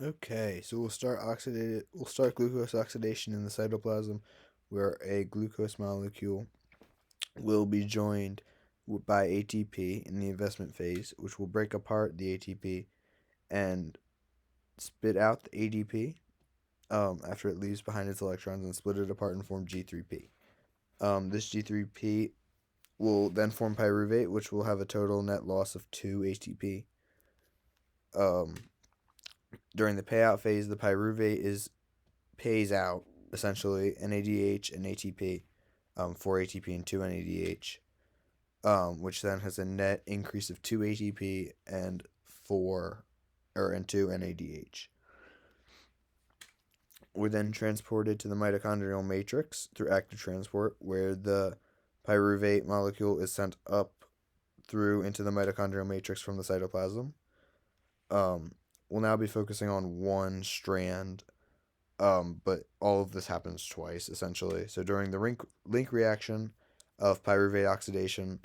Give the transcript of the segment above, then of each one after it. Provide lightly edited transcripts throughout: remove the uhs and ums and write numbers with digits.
Okay, so we'll start glucose oxidation in the cytoplasm, where a glucose molecule will be joined by ATP in the investment phase, which will break apart the ATP and spit out the ADP after it leaves behind its electrons and split it apart and form G3P. This G3P will then form pyruvate, which will have a total net loss of 2 ATP. Um, During the payout phase, the pyruvate pays out essentially NADH and ATP, 4 ATP and 2 NADH, which then has a net increase of 2 ATP and 2 NADH. We're then transported to the mitochondrial matrix through active transport, where the pyruvate molecule is sent up through into the mitochondrial matrix from the cytoplasm. Um, we'll now be focusing on one strand, but all of this happens twice essentially. So during the link reaction of pyruvate oxidation,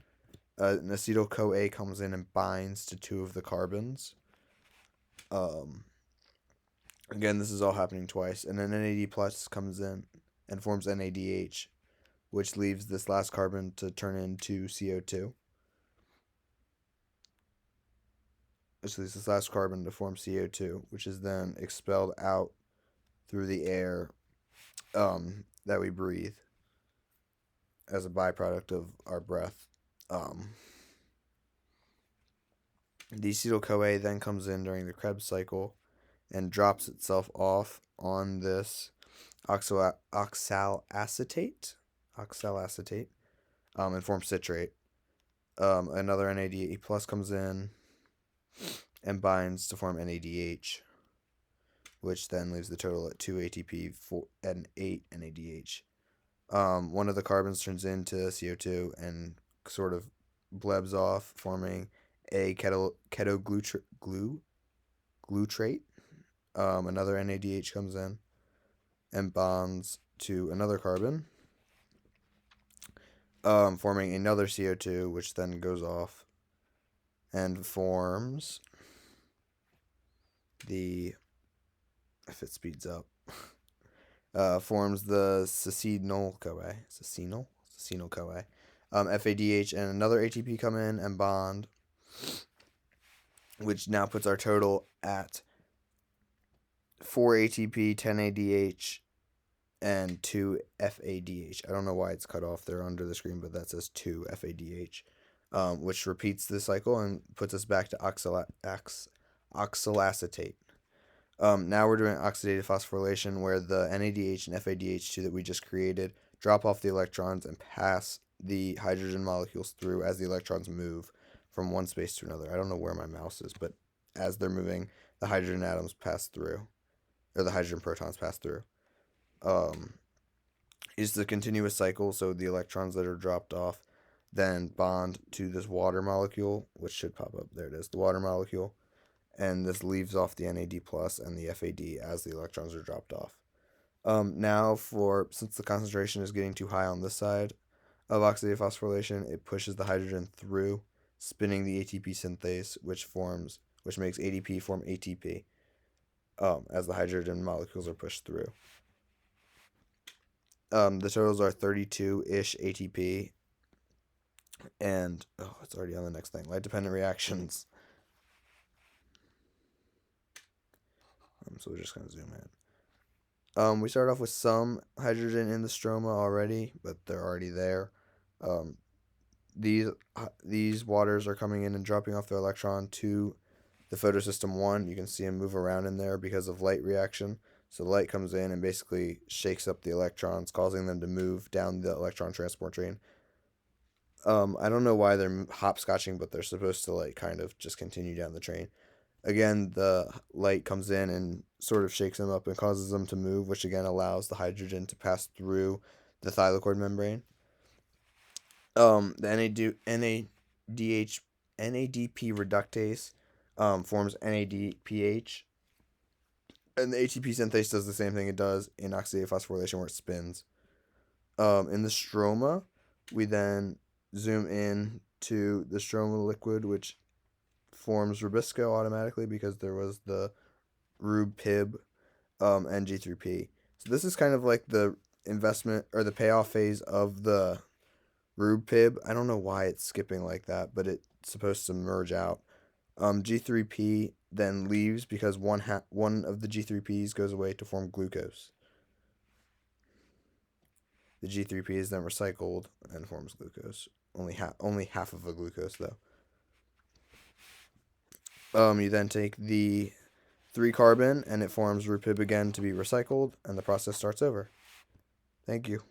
an acetyl CoA comes in and binds to two of the carbons. Um, Again, this is all happening twice, and then NAD plus comes in and forms NADH, which leaves this last carbon to turn into CO2. Which leaves this last carbon to form CO2, which is then expelled out through the air that we breathe as a byproduct of our breath. Um, the acetyl CoA then comes in during the Krebs cycle and drops itself off on this oxalacetate, and forms citrate. Another NADH plus comes in and binds to form NADH, which then leaves the total at 2 ATP and 8 NADH. One of the carbons turns into CO2 and sort of blebs off, forming a glutrate. Another NADH comes in and bonds to another carbon, forming another CO2, which then goes off and forms the, if it speeds up, forms the succinyl CoA. Succinyl CoA. FADH and another ATP come in and bond, which now puts our total at 4 ATP, 10 ADH, and 2 FADH. I don't know why it's cut off there under the screen, but that says 2 FADH, which repeats the cycle and puts us back to oxalacetate. Now we're doing oxidative phosphorylation, where the NADH and FADH2 that we just created drop off the electrons and pass the hydrogen molecules through as the electrons move from one space to another. I don't know where my mouse is, but as they're moving, the hydrogen atoms pass through, or the hydrogen protons pass through. Is the continuous cycle, so the electrons that are dropped off then bond to this water molecule, which should pop up. There it is, the water molecule, and this leaves off the NAD plus and the FAD as the electrons are dropped off. Now, since the concentration is getting too high on this side of oxidative phosphorylation, it pushes the hydrogen through, spinning the ATP synthase, which makes ADP form ATP, as the hydrogen molecules are pushed through. The totals are 32-ish ATP, and it's already on the next thing. Light dependent reactions. So we're just gonna zoom in. We start off with some hydrogen in the stroma already, but they're already there. Um, these waters are coming in and dropping off their electron to the photosystem 1. You can see them move around in there because of light reaction. So the light comes in and basically shakes up the electrons, causing them to move down the electron transport train. I don't know why they're hopscotching, but they're supposed to like kind of just continue down the train. Again, the light comes in and sort of shakes them up and causes them to move, which again allows the hydrogen to pass through the thylakoid membrane. The NADP reductase forms NADPH, and the ATP synthase does the same thing it does in oxidative phosphorylation, where it spins. In the stroma, we then zoom in to the stroma liquid, which forms Rubisco automatically because there was the Rub Pib, and G3P. So this is kind of like the investment or the payoff phase of the Rub Pib. I don't know why it's skipping like that, but it's supposed to merge out. G3P then leaves because one of the G3Ps goes away to form glucose. The G3P is then recycled and forms glucose. Only half of a glucose though. You then take the 3 carbon and it forms Rupib again to be recycled, and the process starts over. Thank you.